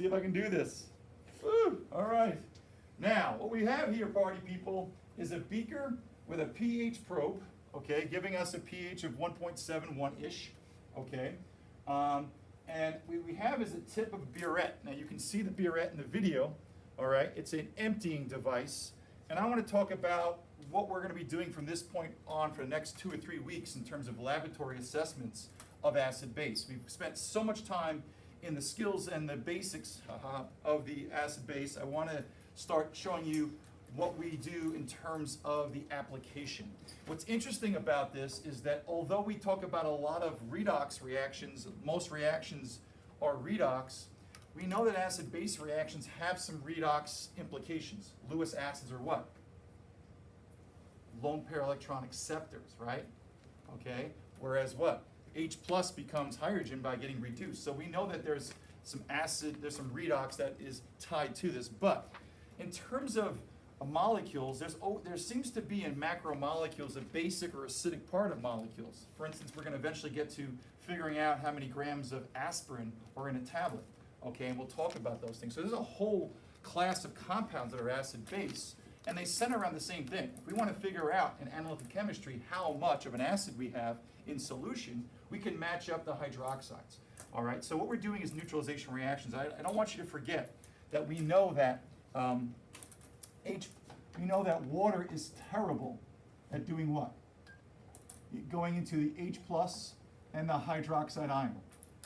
see if I can do this. Woo, all right. Now, what we have here, party people, is a beaker with a pH probe, okay, giving us a pH of 1.71-ish, okay. And we have is a tip of Burette. Now, you can see the Burette in the video, all right. It's an emptying device. And I want to talk about what we're going to be doing from this point on for the next 2 or 3 weeks in terms of laboratory assessments of acid-base. We've spent so much time in the skills and the basics of the acid-base. I want to start showing you what we do in terms of the application. What's interesting about this is that although we talk about a lot of redox reactions, most reactions are redox, we know that acid-base reactions have some redox implications. Lewis acids are what? Lone pair electron acceptors, right? Okay, whereas what? H plus becomes hydrogen by getting reduced. So we know that there's some acid, there's some redox that is tied to this. But in terms of molecules, there seems to be in macromolecules a basic or acidic part of molecules. For instance, we're going to eventually get to figuring out how many grams of aspirin are in a tablet. Okay, and we'll talk about those things. So there's a whole class of compounds that are acid-base, and they center around the same thing. If we want to figure out in analytical chemistry how much of an acid we have in solution, we can match up the hydroxides. All right, so what we're doing is neutralization reactions. I don't want you to forget that we know that water is terrible at doing what? Going into the H plus and the hydroxide ion.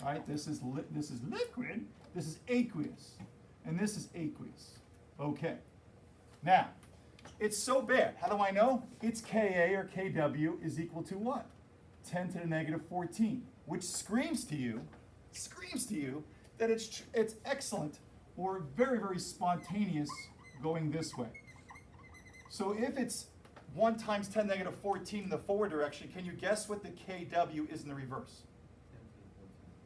Right? This is liquid, this is aqueous, and this is aqueous. Okay. Now, it's so bad. How do I know? It's Ka or Kw is equal to what? 10 to the negative 14, which screams to you that it's excellent or very, very spontaneous going this way. So if it's 1 times 10 negative 14 in the forward direction, can you guess what the Kw is in the reverse?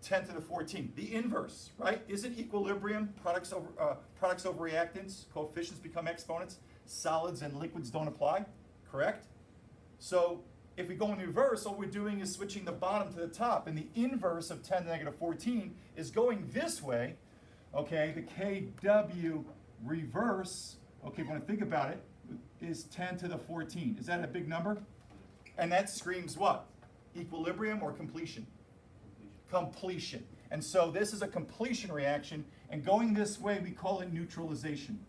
10 to the 14. The inverse, right? Isn't equilibrium products over reactants, coefficients become exponents, solids and liquids don't apply, correct? So if we go in reverse, all we're doing is switching the bottom to the top, and the inverse of 10 to negative 14 is going this way, okay? The Kw reverse, okay, if you want to think about it, is 10 to the 14. Is that a big number? And that screams what? Equilibrium or completion? Completion. And so this is a completion reaction, and going this way we call it neutralization.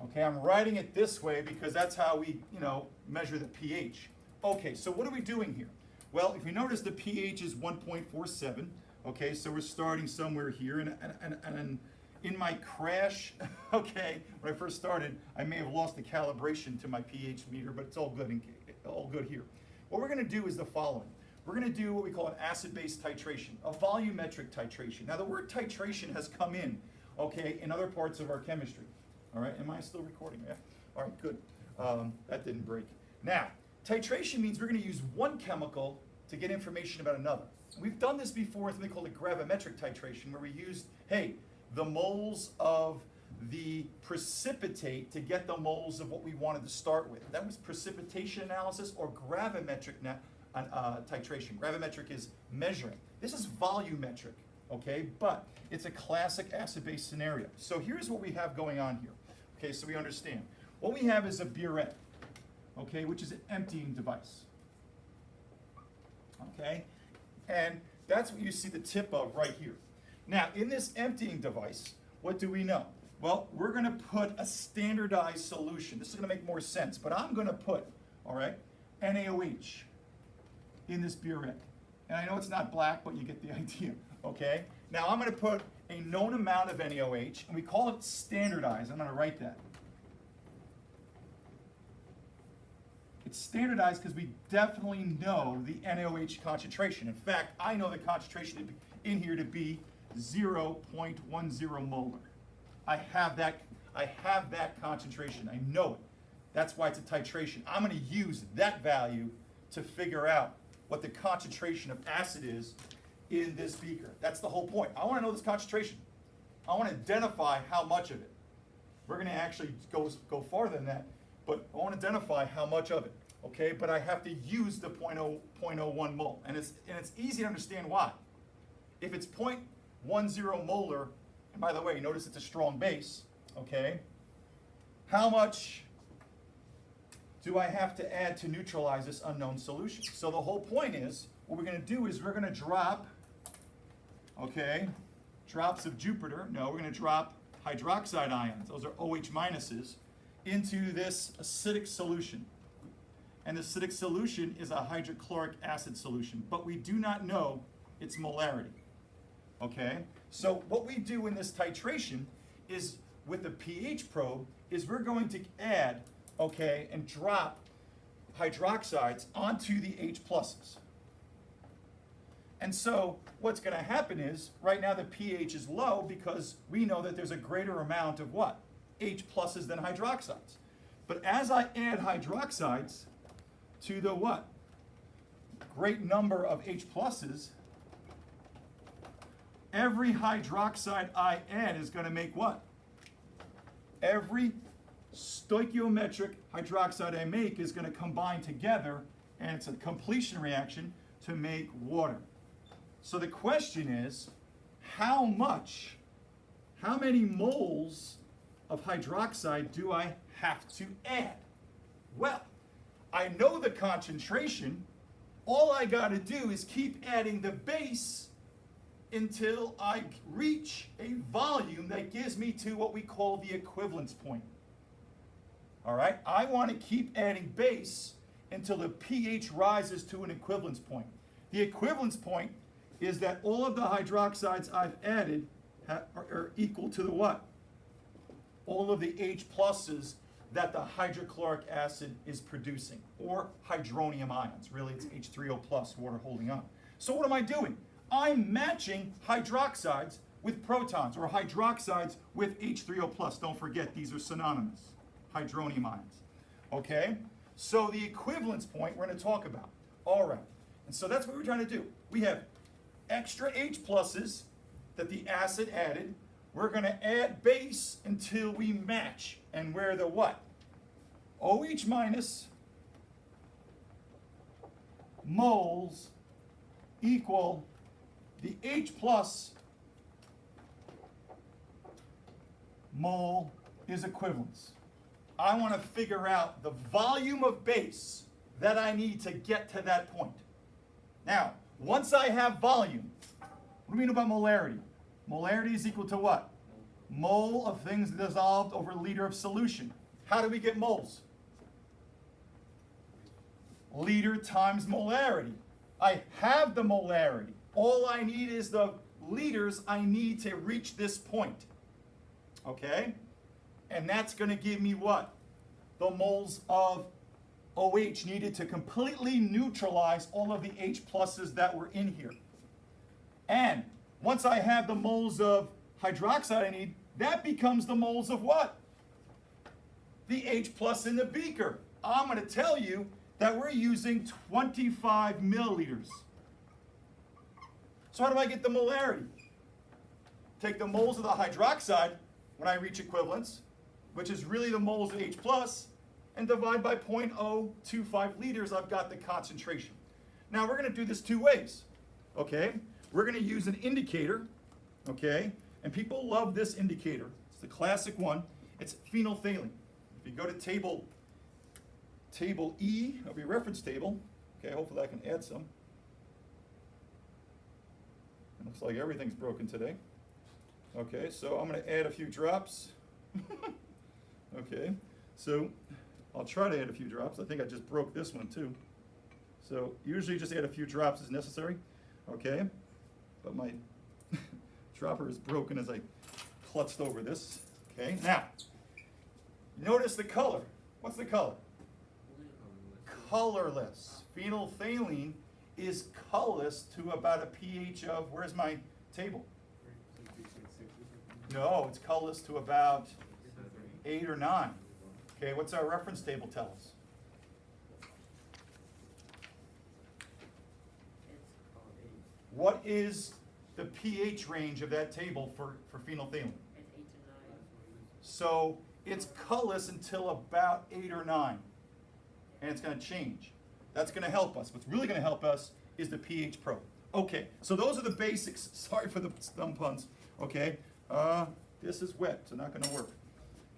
Okay, I'm writing it this way because that's how we, measure the pH. Okay, so what are we doing here? Well, if you notice the pH is 1.47. Okay, so we're starting somewhere here, and in my crash, okay, when I first started, I may have lost the calibration to my pH meter, but it's all good here. What we're going to do is the following. We're going to do what we call an acid-base titration, a volumetric titration. Now, the word titration has come in, okay, in other parts of our chemistry. All right, am I still recording? Yeah. All right, good. That didn't break. Now, titration means we're going to use one chemical to get information about another. We've done this before in something called a gravimetric titration, where we used, the moles of the precipitate to get the moles of what we wanted to start with. That was precipitation analysis or gravimetric titration. Gravimetric is measuring. This is volumetric, okay? But it's a classic acid-base scenario. So here's what we have going on here, okay? So we understand. What we have is a burette, okay, which is an emptying device, okay? And that's what you see the tip of right here. Now, in this emptying device, what do we know? Well, we're going to put a standardized solution. This is going to make more sense, but I'm going to put, all right, NaOH in this burette. And I know it's not black, but you get the idea, okay? Now, I'm going to put a known amount of NaOH, and we call it standardized. I'm going to write that. It's standardized because we definitely know the NaOH concentration. In fact, I know the concentration in here to be 0.10 molar. I have that concentration. I know it. That's why it's a titration. I'm going to use that value to figure out what the concentration of acid is in this beaker. That's the whole point. I want to know this concentration. I want to identify how much of it. We're going to actually go farther than that, but I want to identify how much of it. okay, but I have to use the 0.01 mole. And it's easy to understand why. If it's 0.10 molar, and by the way, notice it's a strong base, okay, how much do I have to add to neutralize this unknown solution? So the whole point is, what we're going to do is we're going to drop, okay, drops of Jupiter. No, we're going to drop hydroxide ions. Those are OH minuses into this acidic solution. And the acidic solution is a hydrochloric acid solution, but we do not know its molarity. Okay? So what we do in this titration is, with the pH probe, is we're going to add, okay, and drop hydroxides onto the H pluses. And so what's going to happen is, right now the pH is low because we know that there's a greater amount of what? H pluses than hydroxides. But as I add hydroxides to the what? Great number of H pluses, every hydroxide I add is going to make what? Every stoichiometric hydroxide I make is going to combine together, and it's a completion reaction to make water. So the question is, how many moles of hydroxide do I have to add? Well, I know the concentration. All I got to do is keep adding the base until I reach a volume that gives me to what we call the equivalence point. All right? I want to keep adding base until the pH rises to an equivalence point. The equivalence point is that all of the hydroxides I've added are equal to the what? All of the H pluses that the hydrochloric acid is producing, or hydronium ions. Really, it's H3O plus, water holding on. So what am I doing? I'm matching hydroxides with protons, or hydroxides with H3O plus. Don't forget, these are synonymous, hydronium ions. Okay? So the equivalence point we're going to talk about. All right. And so that's what we're trying to do. We have extra H pluses that the acid added. We're going to add base until we match. And we're the what? OH minus moles equal the H plus mole is equivalence. I want to figure out the volume of base that I need to get to that point. Now, once I have volume, what do we know about molarity? Molarity is equal to what? Mole of things dissolved over liter of solution. How do we get moles? Liter times molarity. I have the molarity. All I need is the liters I need to reach this point. Okay? And that's going to give me what? The moles of OH needed to completely neutralize all of the H pluses that were in here. And once I have the moles of hydroxide I need, that becomes the moles of what? The H plus in the beaker. I'm going to tell you that we're using 25 milliliters. So how do I get the molarity? Take the moles of the hydroxide when I reach equivalence, which is really the moles of H plus, and divide by 0.025 liters, I've got the concentration. Now we're going to do this two ways, okay? We're going to use an indicator, okay? And people love this indicator. It's the classic one. It's phenolphthalein. If you go to table E of your reference table, okay, hopefully I can add some. It looks like everything's broken today. Okay, so I'm going to add a few drops. Okay, so I'll try to add a few drops. I think I just broke this one too. So usually just add a few drops as necessary. Okay, but my dropper is broken as I clutched over this. Okay, now, notice the color. What's the color? Colorless. Phenolphthalein is colorless to about a pH of, where's my table? No, it's colorless to about 8 or 9. Okay, what's our reference table tell us? What is the pH range of that table for phenolphthalein? It's 8 to 9. So it's colorless until about 8 or 9. and it's going to change. That's going to help us. What's really going to help us is the pH probe. Okay, so those are the basics. Sorry for the dumb puns. Okay, this is wet, so not going to work.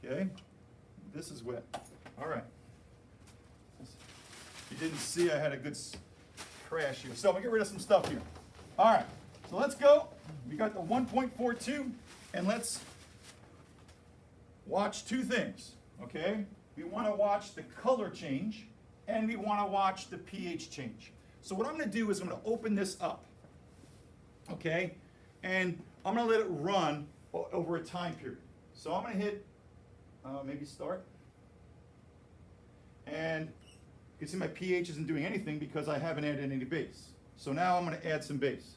Okay, this is wet. All right. You didn't see I had a good crash here. So I'm going to get rid of some stuff here. All right, so let's go. We got the 1.42, and let's watch two things, okay? We want to watch the color change, and we want to watch the pH change. So what I'm going to do is I'm going to open this up, okay? And I'm going to let it run over a time period. So I'm going to hit, maybe start. And you can see my pH isn't doing anything because I haven't added any base. So now I'm going to add some base.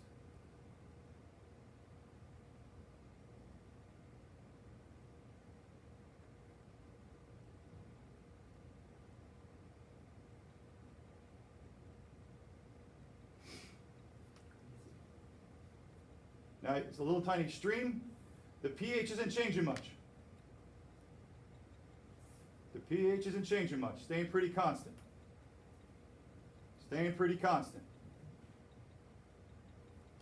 Now, it's a little tiny stream. The pH isn't changing much. The pH isn't changing much, staying pretty constant. Staying pretty constant.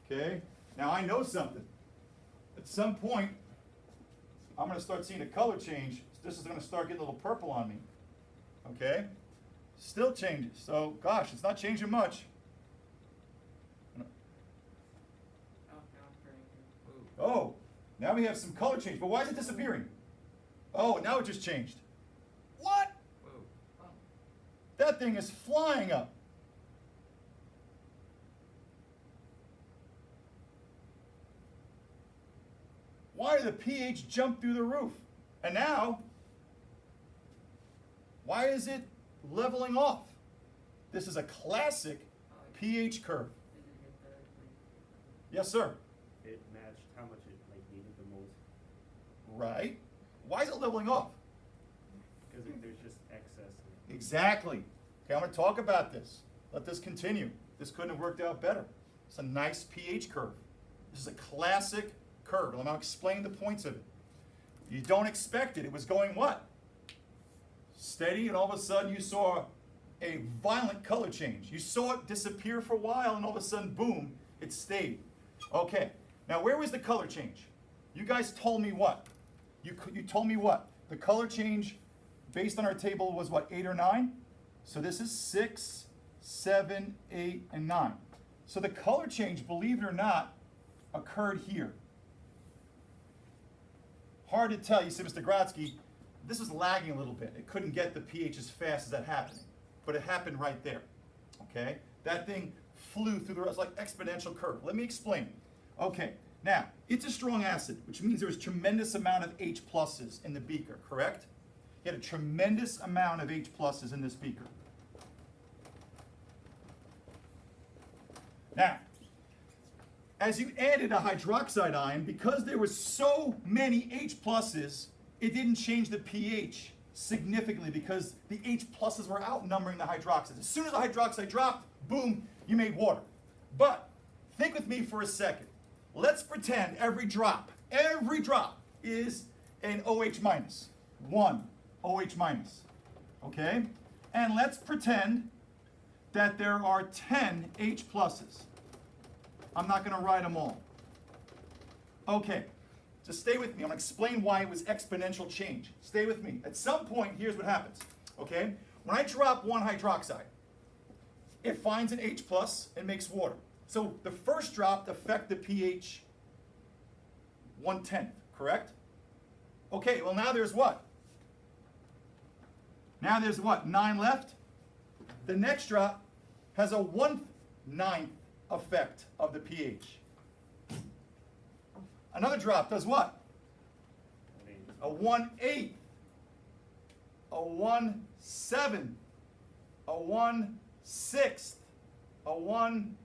Okay? Now, I know something. At some point, I'm going to start seeing a color change. This is going to start getting a little purple on me. Okay? Still changes. So, gosh, it's not changing much. Oh, now we have some color change. But why is it disappearing? Oh, now it just changed. What? Whoa. That thing is flying up. Why did the pH jump through the roof? And now, why is it leveling off? This is a classic pH curve. Yes, sir. It matched how much it needed the most. Right. Why is it leveling off? Because there's just excess. Exactly. Okay, I'm going to talk about this. Let this continue. This couldn't have worked out better. It's a nice pH curve. This is a classic curve. I'm going to explain the points of it. You don't expect it. It was going what? Steady, and all of a sudden you saw a violent color change. You saw it disappear for a while, and all of a sudden, boom, it stayed. Okay. Now, where was the color change? You guys told me what? You told me what? The color change based on our table was what, 8 or 9? So this is 6, 7, 8, and 9. So the color change, believe it or not, occurred here. Hard to tell. You see, Mr. Grodsky, this is lagging a little bit. It couldn't get the pH as fast as that happening. But it happened right there. Okay? That thing flew through the rest like exponential curve. Let me explain. Okay. Now, it's a strong acid, which means there's a tremendous amount of H pluses in the beaker, correct? You had a tremendous amount of H pluses in this beaker. Now, as you added a hydroxide ion, because there were so many H pluses, it didn't change the pH significantly because the H pluses were outnumbering the hydroxides. As soon as the hydroxide dropped, boom, you made water. But think with me for a second. Let's pretend every drop is an OH minus, 1 OH minus, okay? And let's pretend that there are 10 H pluses. I'm not going to write them all. Okay, just stay with me. I'm going to explain why it was exponential change. Stay with me. At some point, here's what happens, okay? When I drop 1 hydroxide, it finds an H plus and makes water. So the first drop affected the pH 1/10, correct? Okay, well now there's what? Now there's what? 9 left? The next drop has a 1/9 effect of the pH. Another drop does what? A 1/8, a 1/7, a 1/6, a 1/5,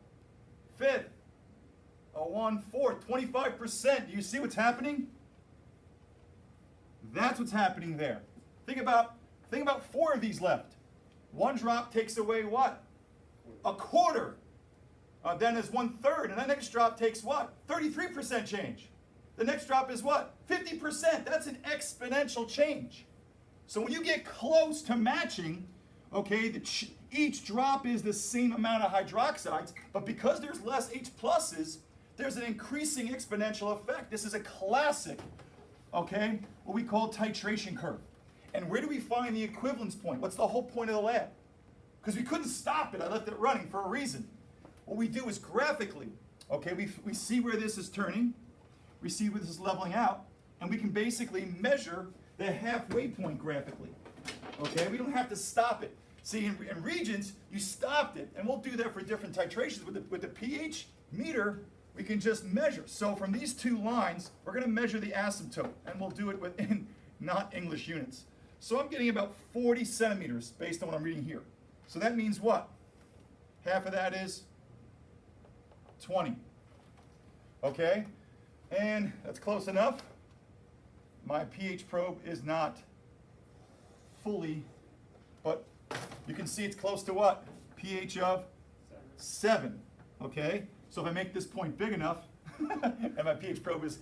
a 1/4, 25%. Do you see what's happening? That's what's happening there. Think about 4 of these left. 1 drop takes away what? A quarter. Then there's 1/3, and the next drop takes what? 33% change. The next drop is what? 50%. That's an exponential change. So when you get close to matching, Okay, each drop is the same amount of hydroxides, but because there's less H pluses, there's an increasing exponential effect. This is a classic, okay, what we call titration curve. And where do we find the equivalence point? What's the whole point of the lab? Because we couldn't stop it. I left it running for a reason. What we do is graphically, okay, we see where this is turning, we see where this is leveling out, and we can basically measure the halfway point graphically. Okay, we don't have to stop it. See, in regions, you stopped it, and we'll do that for different titrations. With the pH meter, we can just measure. So from these two lines, we're going to measure the asymptote, and we'll do it within not English units. So I'm getting about 40 centimeters based on what I'm reading here. So that means what? Half of that is 20. Okay? And that's close enough. My pH probe is not fully, but you can see it's close to what? pH of 7. Okay? So if I make this point big enough, and my pH probe is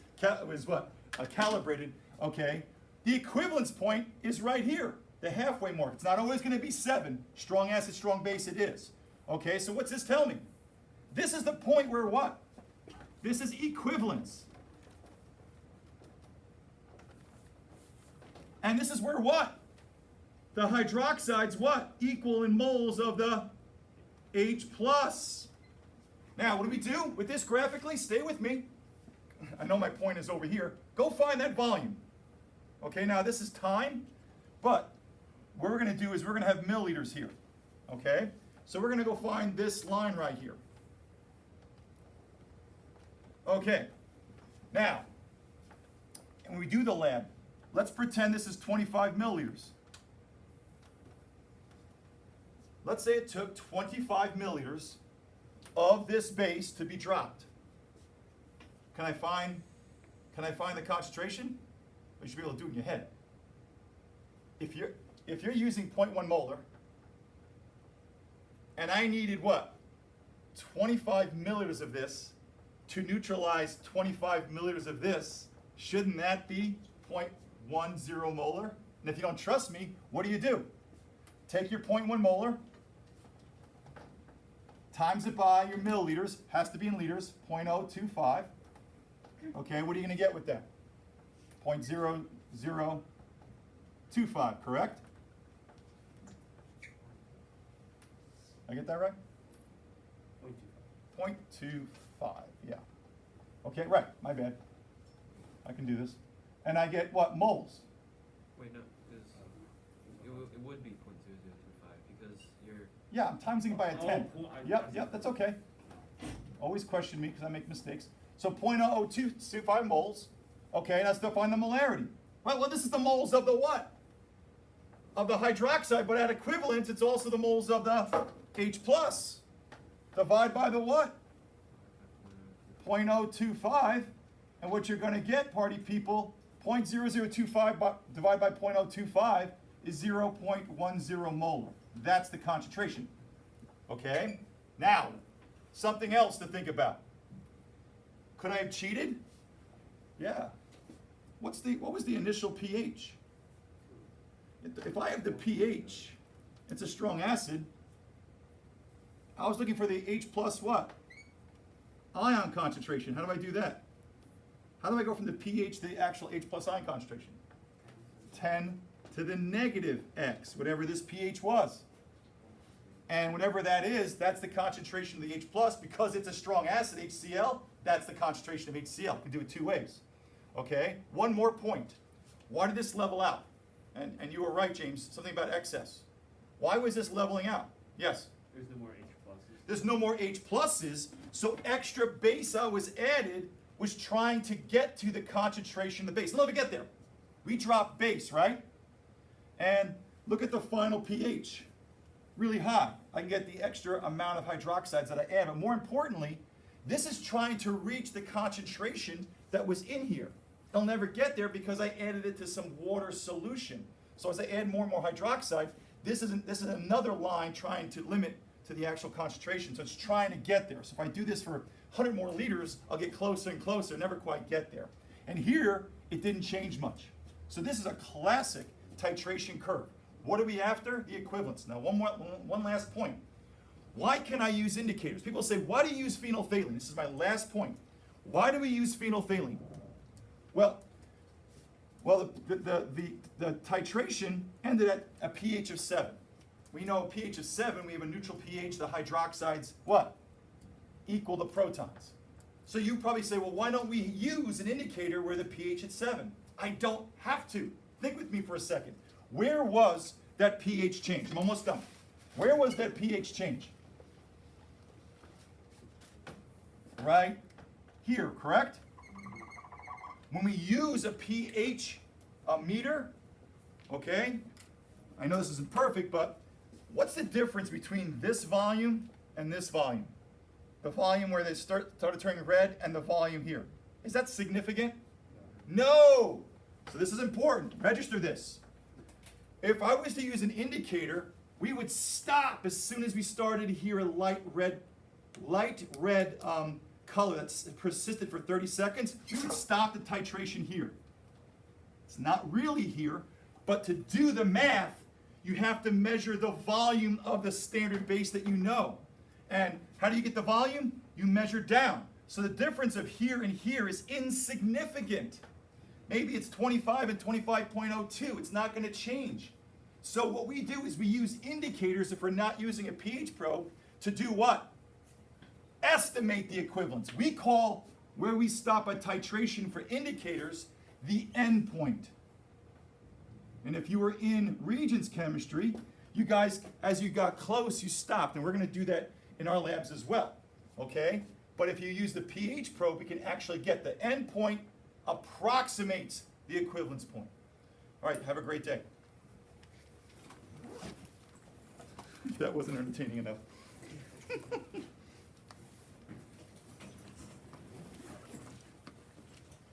what? Calibrated, okay? The equivalence point is right here, the halfway mark. It's not always going to be 7. Strong acid, strong base, it is. Okay, so what's this tell me? This is the point where what? This is equivalence. And this is where what? The hydroxides what? Equal in moles of the H plus. Now, what do we do with this graphically? Stay with me. I know my point is over here. Go find that volume. Okay, now this is time, but what we're going to do is we're going to have milliliters here. Okay, so we're going to go find this line right here. Okay, now, when we do the lab, let's pretend this is 25 milliliters. Let's say it took 25 milliliters of this base to be dropped. Can I find the concentration? You should be able to do it in your head. If you're using 0.1 molar, and I needed what? 25 milliliters of this to neutralize 25 milliliters of this, shouldn't that be 0.10 molar? And if you don't trust me, what do? Take your 0.1 molar, times it by your milliliters, has to be in liters, 0.025. Okay, what are you going to get with that? 0.0025, correct? I get that right? 0.25, yeah. Okay, right, my bad. I can do this. And I get what, moles? Wait, no, because it would be 0.0025 because you're... Yeah, I'm timesing it by a 10. Oh, Yep, that's okay. Always question me because I make mistakes. So 0.0025 moles. Okay, let's define the molarity. Well, this is the moles of the what? Of the hydroxide, but at equivalence, it's also the moles of the H plus. Divide by the what? 0.025. And what you're going to get, party people, 0.0025 divided by 0.025 is 0.10 molar. That's the concentration. Okay? Now, something else to think about. Could I have cheated? Yeah. What was the initial pH? If I have the pH, it's a strong acid. I was looking for the H plus what? Ion concentration. How do I do that? How do I go from the pH to the actual H plus ion concentration? 10 to the negative X, whatever this pH was. And whatever that is, that's the concentration of the H plus. Because it's a strong acid, HCl, that's the concentration of HCl. You can do it two ways. Okay, one more point. Why did this level out? And you were right, James, something about excess. Why was this leveling out? Yes? There's no more H pluses. There's no more H pluses, so extra base I was added was trying to get to the concentration of the base. Let me get there. We dropped base, right? And look at the final pH. Really high. I can get the extra amount of hydroxides that I add, but more importantly, this is trying to reach the concentration that was in here. It'll never get there because I added it to some water solution. So as I add more and more hydroxide, this is another line trying to limit to the actual concentration. So it's trying to get there. So if I do this for 100 more liters, I'll get closer and closer, never quite get there. And here, it didn't change much. So this is a classic titration curve. What are we after? The equivalence. Now, one last point. Why can I use indicators? People say, why do you use phenolphthalein? This is my last point. Why do we use phenolphthalein? Well, the titration ended at a pH of 7. We know a pH of 7, we have a neutral pH, the hydroxides, what? Equal the protons. So you probably say, well, why don't we use an indicator where the pH is 7? I don't have to. Think with me for a second. Where was that pH change? I'm almost done. Where was that pH change? Right here, correct? When we use a pH meter, okay, I know this isn't perfect, but what's the difference between this volume and this volume? The volume where they started turning red and the volume here. Is that significant? No! So this is important. Register this. If I was to use an indicator, we would stop as soon as we started to hear a light red color that's persisted for 30 seconds. We would stop the titration here. It's not really here, but to do the math, you have to measure the volume of the standard base that you know. And how do you get the volume? You measure down. So the difference of here and here is insignificant. Maybe it's 25 and 25.02. It's not going to change. So what we do is we use indicators if we're not using a pH probe to do what? Estimate the equivalence. We call where we stop at titration for indicators the endpoint. And if you were in Regents chemistry, you guys, as you got close, you stopped. And we're going to do that in our labs as well. Okay? But if you use the pH probe, we can actually get the endpoint approximates the equivalence point. All right, have a great day. That wasn't entertaining enough.